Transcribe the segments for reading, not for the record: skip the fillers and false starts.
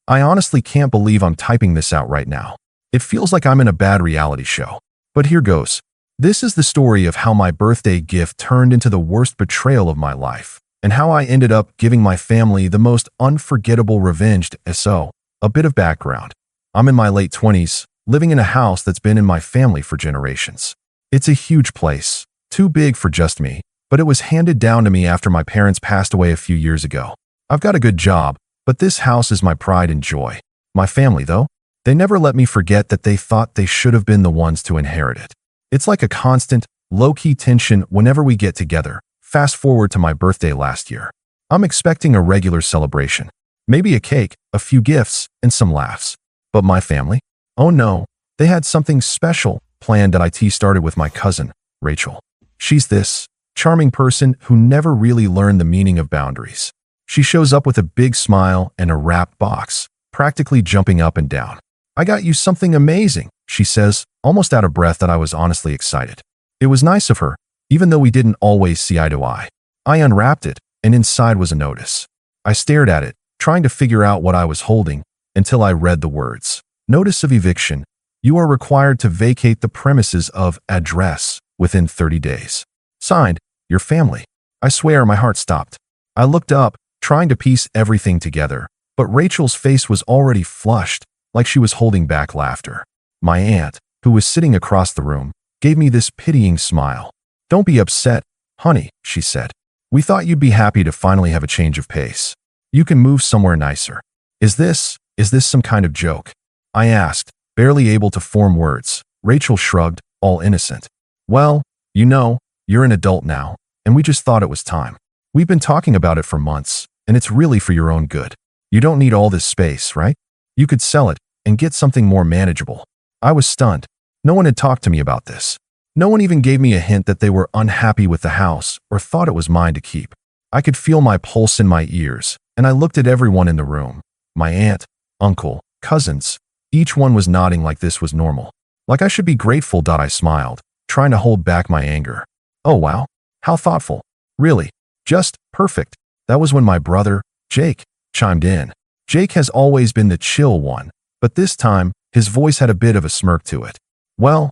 I honestly can't believe I'm typing this out right now. It feels like I'm in a bad reality show. But here goes. This is the story of how my birthday gift turned into the worst betrayal of my life, and how I ended up giving my family the most unforgettable revenge. So, a bit of background. I'm in my late 20s, living in a house that's been in my family for generations. It's a huge place, too big for just me, but it was handed down to me after my parents passed away a few years ago. I've got a good job, but this house is my pride and joy. My family, though, they never let me forget that they thought they should have been the ones to inherit it. It's like a constant, low-key tension whenever we get together. Fast forward to my birthday last year. I'm expecting a regular celebration. Maybe a cake, a few gifts, and some laughs. But my family? Oh no, they had something special planned that it started with my cousin, Rachel. She's this charming person who never really learned the meaning of boundaries. She shows up with a big smile and a wrapped box, practically jumping up and down. "I got you something amazing," she says, almost out of breath. That I was honestly excited. It was nice of her, even though we didn't always see eye to eye. I unwrapped it, and inside was a notice. I stared at it, trying to figure out what I was holding, until I read the words. "Notice of eviction. You are required to vacate the premises of address within 30 days. Signed, your family." I swear my heart stopped. I looked up, trying to piece everything together, but Rachel's face was already flushed, like she was holding back laughter. My aunt, who was sitting across the room, gave me this pitying smile. "Don't be upset, honey," she said. "We thought you'd be happy to finally have a change of pace. You can move somewhere nicer." Is this some kind of joke?" I asked, barely able to form words. Rachel shrugged, all innocent. "Well, you're an adult now, and we just thought it was time. We've been talking about it for months, and it's really for your own good. You don't need all this space, right? You could sell it and get something more manageable." I was stunned. No one had talked to me about this. No one even gave me a hint that they were unhappy with the house or thought it was mine to keep. I could feel my pulse in my ears, and I looked at everyone in the room. My aunt, uncle, cousins. Each one was nodding like this was normal. Like I should be grateful. I smiled, trying to hold back my anger. "Oh wow, how thoughtful. Really, just perfect." That was when my brother, Jake, chimed in. Jake has always been the chill one, but this time, his voice had a bit of a smirk to it. "Well,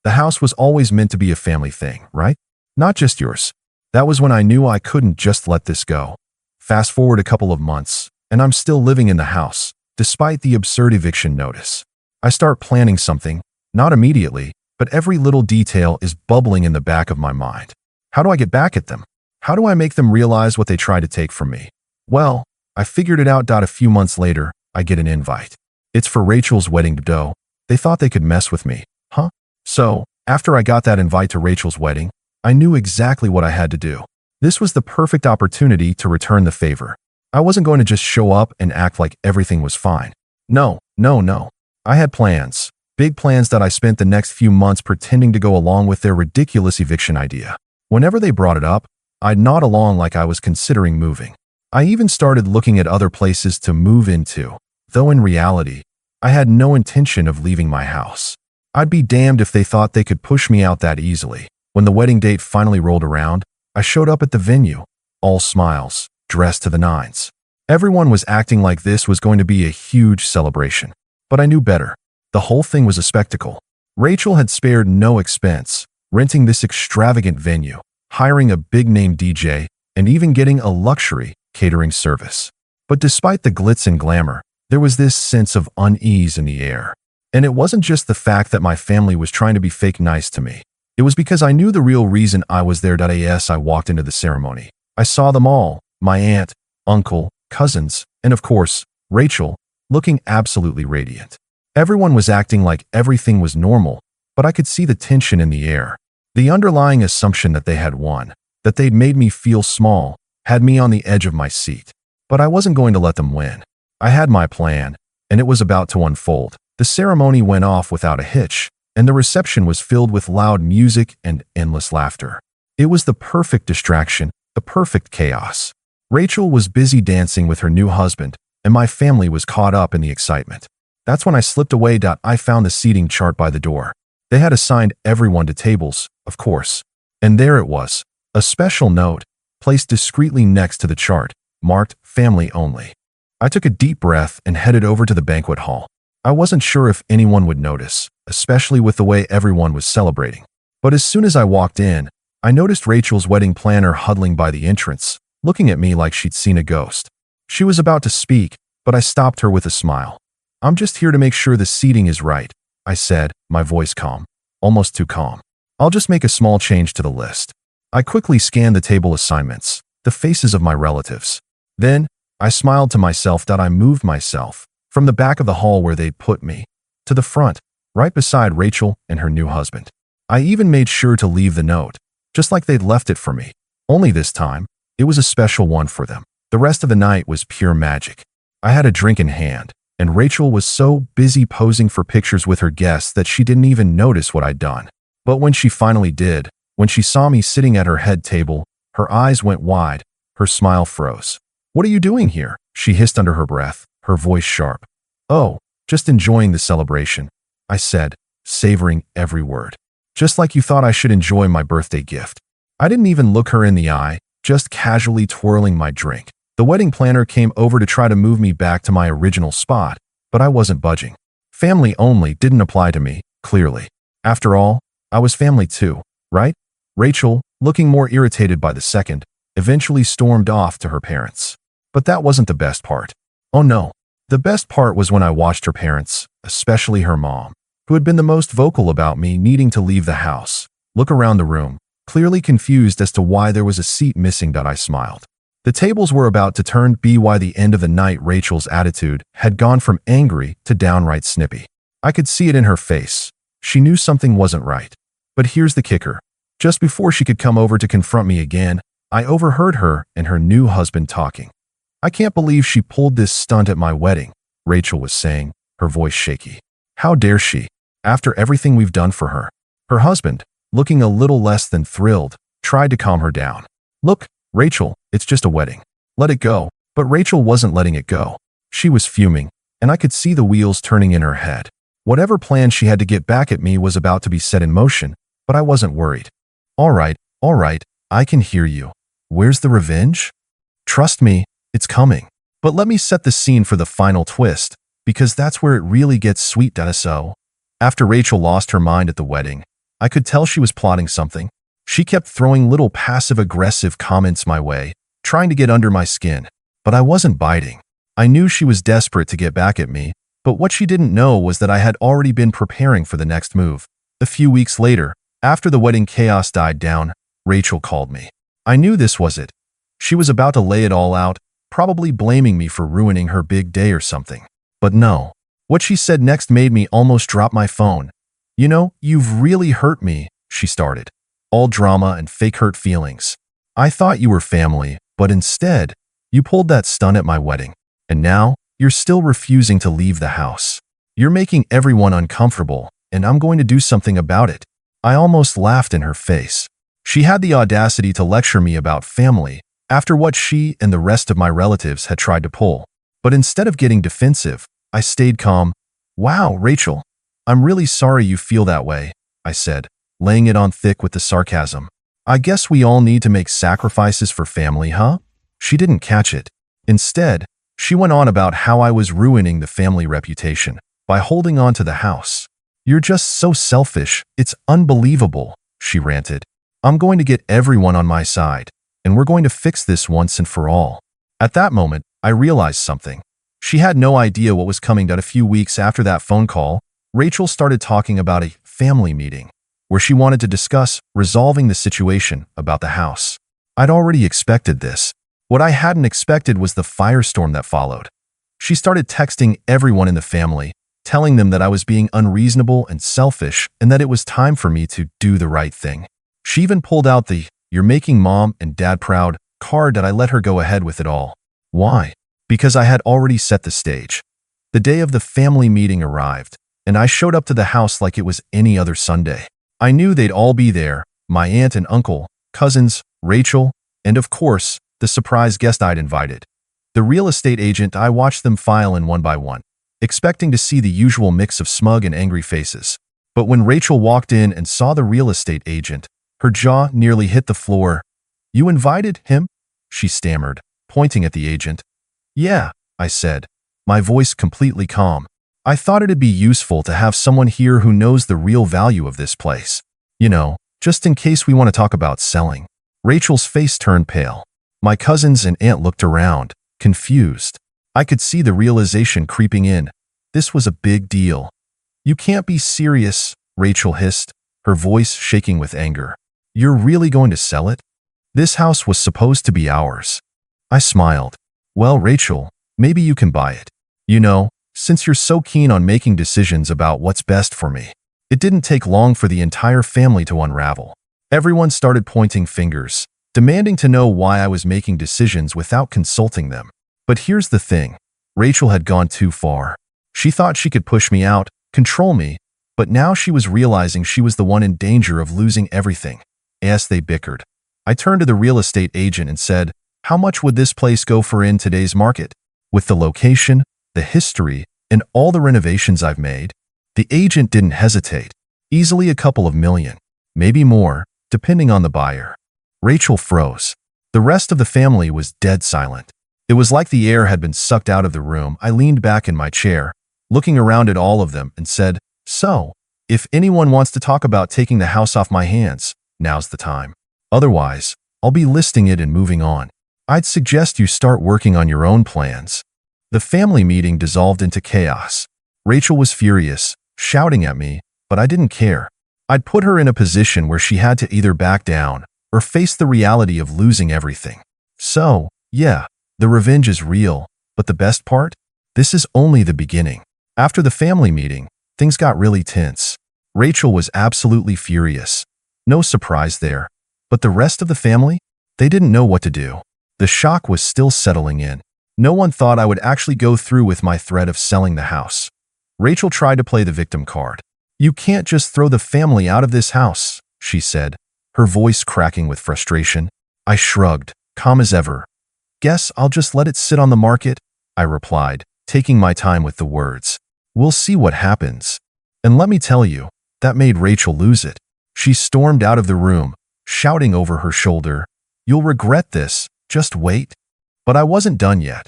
the house was always meant to be a family thing, right? Not just yours." That was when I knew I couldn't just let this go. Fast forward a couple of months, and I'm still living in the house, despite the absurd eviction notice. I start planning something, not immediately, but every little detail is bubbling in the back of my mind. How do I get back at them? How do I make them realize what they tried to take from me? Well, I figured it out. A few months later, I get an invite. It's for Rachel's wedding. They thought they could mess with me, huh? So, after I got that invite to Rachel's wedding, I knew exactly what I had to do. This was the perfect opportunity to return the favor. I wasn't going to just show up and act like everything was fine. No. I had plans. Big plans that I spent the next few months pretending to go along with their ridiculous eviction idea. Whenever they brought it up, I'd nod along like I was considering moving. I even started looking at other places to move into, though in reality, I had no intention of leaving my house. I'd be damned if they thought they could push me out that easily. When the wedding date finally rolled around, I showed up at the venue, all smiles, dressed to the nines. Everyone was acting like this was going to be a huge celebration. But I knew better. The whole thing was a spectacle. Rachel had spared no expense, renting this extravagant venue, hiring a big-name DJ, and even getting a luxury catering service. But despite the glitz and glamour, there was this sense of unease in the air. And it wasn't just the fact that my family was trying to be fake nice to me. It was because I knew the real reason I was there. As I walked into the ceremony, I saw them all, my aunt, uncle, cousins, and of course, Rachel, looking absolutely radiant. Everyone was acting like everything was normal, but I could see the tension in the air. The underlying assumption that they had won, that they'd made me feel small, had me on the edge of my seat. But I wasn't going to let them win. I had my plan, and it was about to unfold. The ceremony went off without a hitch, and the reception was filled with loud music and endless laughter. It was the perfect distraction, the perfect chaos. Rachel was busy dancing with her new husband, and my family was caught up in the excitement. That's when I slipped away. I found the seating chart by the door. They had assigned everyone to tables, of course. And there it was, a special note, placed discreetly next to the chart, marked family only. I took a deep breath and headed over to the banquet hall. I wasn't sure if anyone would notice, especially with the way everyone was celebrating. But as soon as I walked in, I noticed Rachel's wedding planner huddling by the entrance, looking at me like she'd seen a ghost. She was about to speak, but I stopped her with a smile. "I'm just here to make sure the seating is right," I said, my voice calm, almost too calm. "I'll just make a small change to the list." I quickly scanned the table assignments, the faces of my relatives. Then, I smiled to myself that I moved myself from the back of the hall where they'd put me to the front, right beside Rachel and her new husband. I even made sure to leave the note, just like they'd left it for me. Only this time, it was a special one for them. The rest of the night was pure magic. I had a drink in hand, and Rachel was so busy posing for pictures with her guests that she didn't even notice what I'd done. But when she finally did, when she saw me sitting at her head table, her eyes went wide, her smile froze. "What are you doing here?" she hissed under her breath, her voice sharp. "Oh, just enjoying the celebration," I said, savoring every word. "Just like you thought I should enjoy my birthday gift." I didn't even look her in the eye, just casually twirling my drink. The wedding planner came over to try to move me back to my original spot, but I wasn't budging. Family only didn't apply to me, clearly. After all, I was family too, right? Rachel, looking more irritated by the second, eventually stormed off to her parents. But that wasn't the best part. Oh no. The best part was when I watched her parents, especially her mom, who had been the most vocal about me needing to leave the house, look around the room, clearly confused as to why there was a seat missing. I smiled. The tables were about to turn. By the end of the night, Rachel's attitude had gone from angry to downright snippy. I could see it in her face. She knew something wasn't right. But here's the kicker. Just before she could come over to confront me again, I overheard her and her new husband talking. "I can't believe she pulled this stunt at my wedding," Rachel was saying, her voice shaky. "How dare she, after everything we've done for her?" Her husband, looking a little less than thrilled, tried to calm her down. "Look, Rachel, it's just a wedding. Let it go." But Rachel wasn't letting it go. She was fuming, and I could see the wheels turning in her head. Whatever plan she had to get back at me was about to be set in motion, but I wasn't worried. All right, I can hear you. Where's the revenge? Trust me, it's coming. But let me set the scene for the final twist, because that's where it really gets sweet. So, after Rachel lost her mind at the wedding, I could tell she was plotting something. She kept throwing little passive-aggressive comments my way, trying to get under my skin. But I wasn't biting. I knew she was desperate to get back at me, but what she didn't know was that I had already been preparing for the next move. A few weeks later, after the wedding chaos died down, Rachel called me. I knew this was it. She was about to lay it all out, probably blaming me for ruining her big day or something. But no. What she said next made me almost drop my phone. "You know, you've really hurt me," she started. "All drama and fake hurt feelings. I thought you were family, but instead, you pulled that stunt at my wedding. And now, you're still refusing to leave the house. You're making everyone uncomfortable, and I'm going to do something about it." I almost laughed in her face. She had the audacity to lecture me about family after what she and the rest of my relatives had tried to pull. But instead of getting defensive, I stayed calm. "Wow, Rachel, I'm really sorry you feel that way," I said, laying it on thick with the sarcasm. "I guess we all need to make sacrifices for family, huh?" She didn't catch it. Instead, she went on about how I was ruining the family reputation by holding on to the house. "You're just so selfish, it's unbelievable," she ranted. "I'm going to get everyone on my side, and we're going to fix this once and for all." At that moment, I realized something. She had no idea what was coming. A few weeks after that phone call, Rachel started talking about a family meeting, where she wanted to discuss resolving the situation about the house. I'd already expected this. What I hadn't expected was the firestorm that followed. She started texting everyone in the family, telling them that I was being unreasonable and selfish and that it was time for me to do the right thing. She even pulled out the "You're making mom and dad proud" card that I let her go ahead with it all. Why? Because I had already set the stage. The day of the family meeting arrived, and I showed up to the house like it was any other Sunday. I knew they'd all be there, my aunt and uncle, cousins, Rachel, and of course, the surprise guest I'd invited. The real estate agent. I watched them file in one by one, expecting to see the usual mix of smug and angry faces. But when Rachel walked in and saw the real estate agent, her jaw nearly hit the floor. "You invited him?" she stammered, pointing at the agent. "Yeah," I said, my voice completely calm. I thought it'd be useful to have someone here who knows the real value of this place. You know, just in case we want to talk about selling. Rachel's face turned pale. My cousins and aunt looked around, confused. I could see the realization creeping in. This was a big deal. You can't be serious, Rachel hissed, her voice shaking with anger. You're really going to sell it? This house was supposed to be ours. I smiled. Well, Rachel, maybe you can buy it. You know, since you're so keen on making decisions about what's best for me. It didn't take long for the entire family to unravel. Everyone started pointing fingers, demanding to know why I was making decisions without consulting them. But here's the thing. Rachel had gone too far. She thought she could push me out, control me, but now she was realizing she was the one in danger of losing everything. As they bickered, I turned to the real estate agent and said, how much would this place go for in today's market? With the location, the history, and all the renovations I've made? The agent didn't hesitate. Easily a couple of million, maybe more, depending on the buyer. Rachel froze. The rest of the family was dead silent. It was like the air had been sucked out of the room. I leaned back in my chair, looking around at all of them, and said, so, if anyone wants to talk about taking the house off my hands, now's the time. Otherwise, I'll be listing it and moving on. I'd suggest you start working on your own plans. The family meeting dissolved into chaos. Rachel was furious, shouting at me, but I didn't care. I'd put her in a position where she had to either back down or face the reality of losing everything. So, yeah, the revenge is real, but the best part? This is only the beginning. After the family meeting, things got really tense. Rachel was absolutely furious. No surprise there. But the rest of the family? They didn't know what to do. The shock was still settling in. No one thought I would actually go through with my threat of selling the house. Rachel tried to play the victim card. You can't just throw the family out of this house, she said, her voice cracking with frustration. I shrugged, calm as ever. Guess I'll just let it sit on the market, I replied, taking my time with the words. We'll see what happens. And let me tell you, that made Rachel lose it. She stormed out of the room, shouting over her shoulder, you'll regret this, just wait. But I wasn't done yet.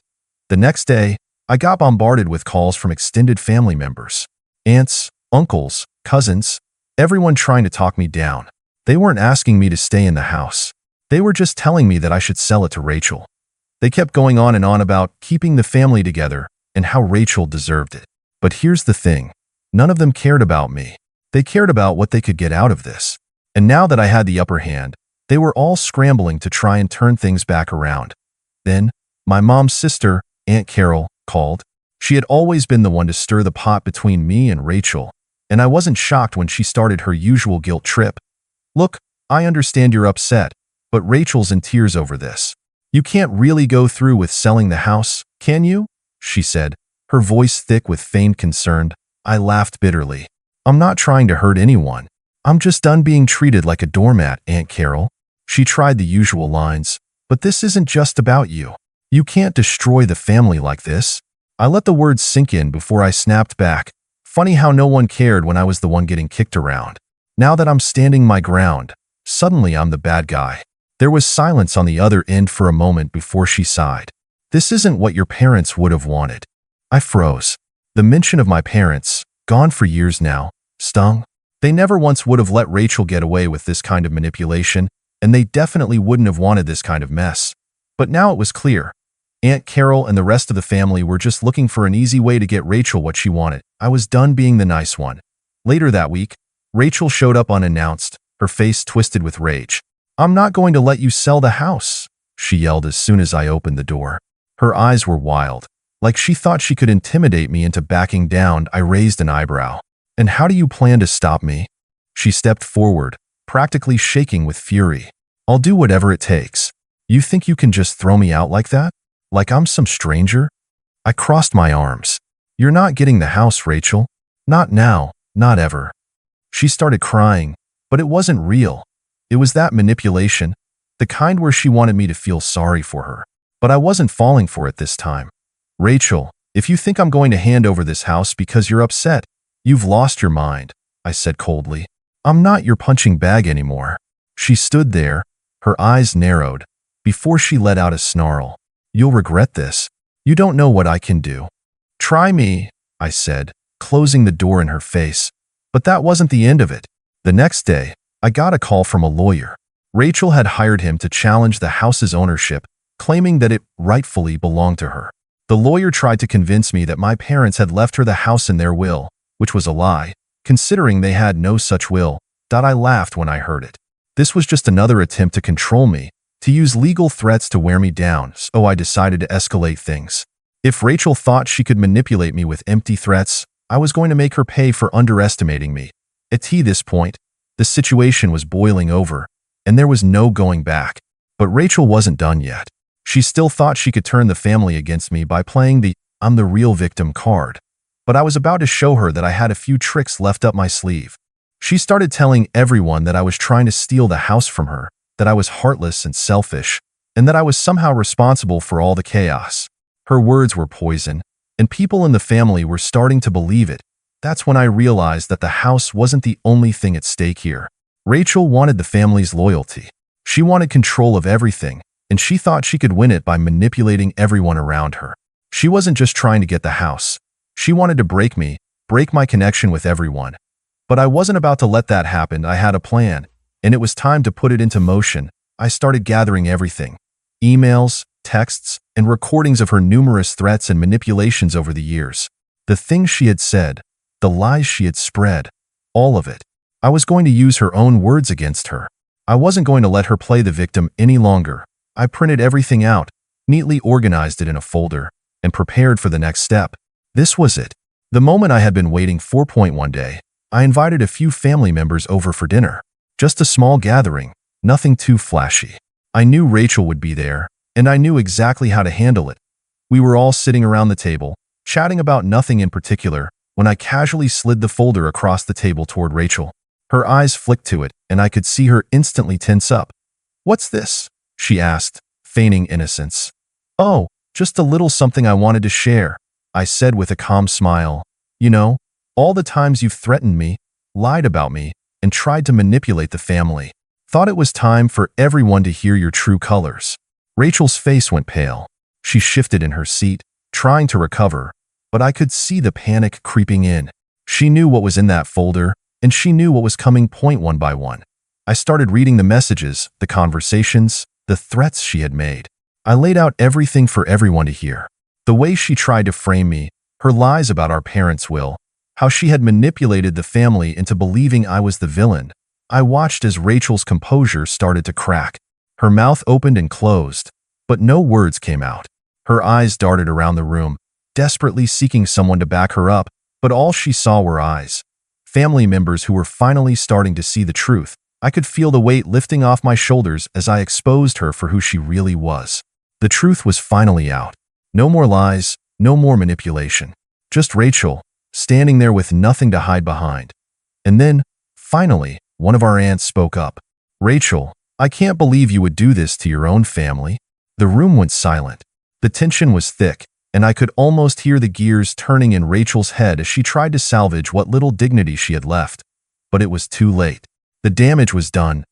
The next day, I got bombarded with calls from extended family members. Aunts, uncles, cousins, everyone trying to talk me down. They weren't asking me to stay in the house. They were just telling me that I should sell it to Rachel. They kept going on and on about keeping the family together and how Rachel deserved it. But here's the thing. None of them cared about me. They cared about what they could get out of this. And now that I had the upper hand, they were all scrambling to try and turn things back around. Then, my mom's sister, Aunt Carol, called. She had always been the one to stir the pot between me and Rachel, and I wasn't shocked when she started her usual guilt trip. Look, I understand you're upset, but Rachel's in tears over this. You can't really go through with selling the house, can you? She said, her voice thick with feigned concern. I laughed bitterly. I'm not trying to hurt anyone. I'm just done being treated like a doormat, Aunt Carol. She tried the usual lines. But this isn't just about you. You can't destroy the family like this. I let the words sink in before I snapped back. Funny how no one cared when I was the one getting kicked around. Now that I'm standing my ground, suddenly I'm the bad guy. There was silence on the other end for a moment before she sighed. This isn't what your parents would have wanted. I froze. The mention of my parents, gone for years now, stung. They never once would have let Rachel get away with this kind of manipulation, and they definitely wouldn't have wanted this kind of mess. But now it was clear. Aunt Carol and the rest of the family were just looking for an easy way to get Rachel what she wanted. I was done being the nice one. Later that week, Rachel showed up unannounced, her face twisted with rage. I'm not going to let you sell the house, she yelled as soon as I opened the door. Her eyes were wild. Like she thought she could intimidate me into backing down. I raised an eyebrow. And how do you plan to stop me? She stepped forward, practically shaking with fury. I'll do whatever it takes. You think you can just throw me out like that? Like I'm some stranger? I crossed my arms. You're not getting the house, Rachel. Not now, not ever. She started crying, but it wasn't real. It was that manipulation, the kind where she wanted me to feel sorry for her. But I wasn't falling for it this time. Rachel, if you think I'm going to hand over this house because you're upset, you've lost your mind, I said coldly. I'm not your punching bag anymore. She stood there, her eyes narrowed, before she let out a snarl. You'll regret this. You don't know what I can do. Try me, I said, closing the door in her face. But that wasn't the end of it. The next day, I got a call from a lawyer. Rachel had hired him to challenge the house's ownership, claiming that it rightfully belonged to her. The lawyer tried to convince me that my parents had left her the house in their will, which was a lie, considering they had no such will. I laughed when I heard it. This was just another attempt to control me, to use legal threats to wear me down, so I decided to escalate things. If Rachel thought she could manipulate me with empty threats, I was going to make her pay for underestimating me. At this point, the situation was boiling over, and there was no going back. But Rachel wasn't done yet. She still thought she could turn the family against me by playing the "I'm the real victim" card. But I was about to show her that I had a few tricks left up my sleeve. She started telling everyone that I was trying to steal the house from her, that I was heartless and selfish, and that I was somehow responsible for all the chaos. Her words were poison, and people in the family were starting to believe it. That's when I realized that the house wasn't the only thing at stake here. Rachel wanted the family's loyalty. She wanted control of everything, and she thought she could win it by manipulating everyone around her. She wasn't just trying to get the house. She wanted to break me, break my connection with everyone. But I wasn't about to let that happen. I had a plan, and it was time to put it into motion. I started gathering everything: emails, texts, and recordings of her numerous threats and manipulations over the years. The things she had said, the lies she had spread, all of it. I was going to use her own words against her. I wasn't going to let her play the victim any longer. I printed everything out, neatly organized it in a folder, and prepared for the next step. This was it. The moment I had been waiting for. One day, I invited a few family members over for dinner. Just a small gathering, nothing too flashy. I knew Rachel would be there, and I knew exactly how to handle it. We were all sitting around the table, chatting about nothing in particular, when I casually slid the folder across the table toward Rachel. Her eyes flicked to it, and I could see her instantly tense up. "What's this?" she asked, feigning innocence. "Oh, just a little something I wanted to share," I said with a calm smile. "You know, all the times you've threatened me, lied about me, and tried to manipulate the family. Thought it was time for everyone to hear your true colors." Rachel's face went pale. She shifted in her seat, trying to recover, but I could see the panic creeping in. She knew what was in that folder, and she knew what was coming. One by one, I started reading the messages, the conversations, the threats she had made. I laid out everything for everyone to hear. The way she tried to frame me, her lies about our parents' will, how she had manipulated the family into believing I was the villain. I watched as Rachel's composure started to crack. Her mouth opened and closed, but no words came out. Her eyes darted around the room, desperately seeking someone to back her up, but all she saw were eyes. Family members who were finally starting to see the truth. I could feel the weight lifting off my shoulders as I exposed her for who she really was. The truth was finally out. No more lies, no more manipulation. Just Rachel, standing there with nothing to hide behind. And then, finally, one of our aunts spoke up. "Rachel, I can't believe you would do this to your own family." The room went silent. The tension was thick, and I could almost hear the gears turning in Rachel's head as she tried to salvage what little dignity she had left. But it was too late. The damage was done.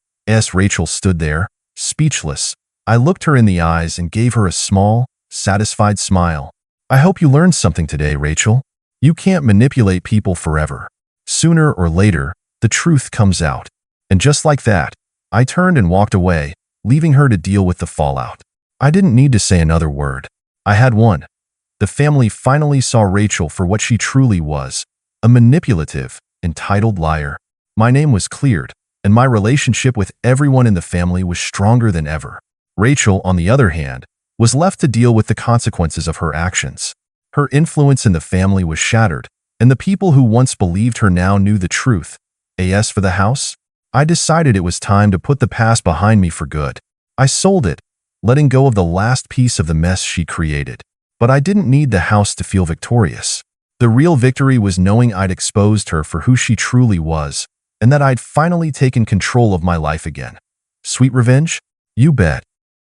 Rachel stood there, speechless. I looked her in the eyes and gave her a small, satisfied smile. "I hope you learned something today, Rachel. You can't manipulate people forever. Sooner or later, the truth comes out." And just like that, I turned and walked away, leaving her to deal with the fallout. I didn't need to say another word. I had one. The family finally saw Rachel for what she truly was, a manipulative, entitled liar. My name was cleared, and my relationship with everyone in the family was stronger than ever. Rachel, on the other hand, was left to deal with the consequences of her actions. Her influence in the family was shattered, and the people who once believed her now knew the truth. As for the house, I decided it was time to put the past behind me for good. I sold it, letting go of the last piece of the mess she created. But I didn't need the house to feel victorious. The real victory was knowing I'd exposed her for who she truly was, and that I'd finally taken control of my life again. Sweet revenge? You bet.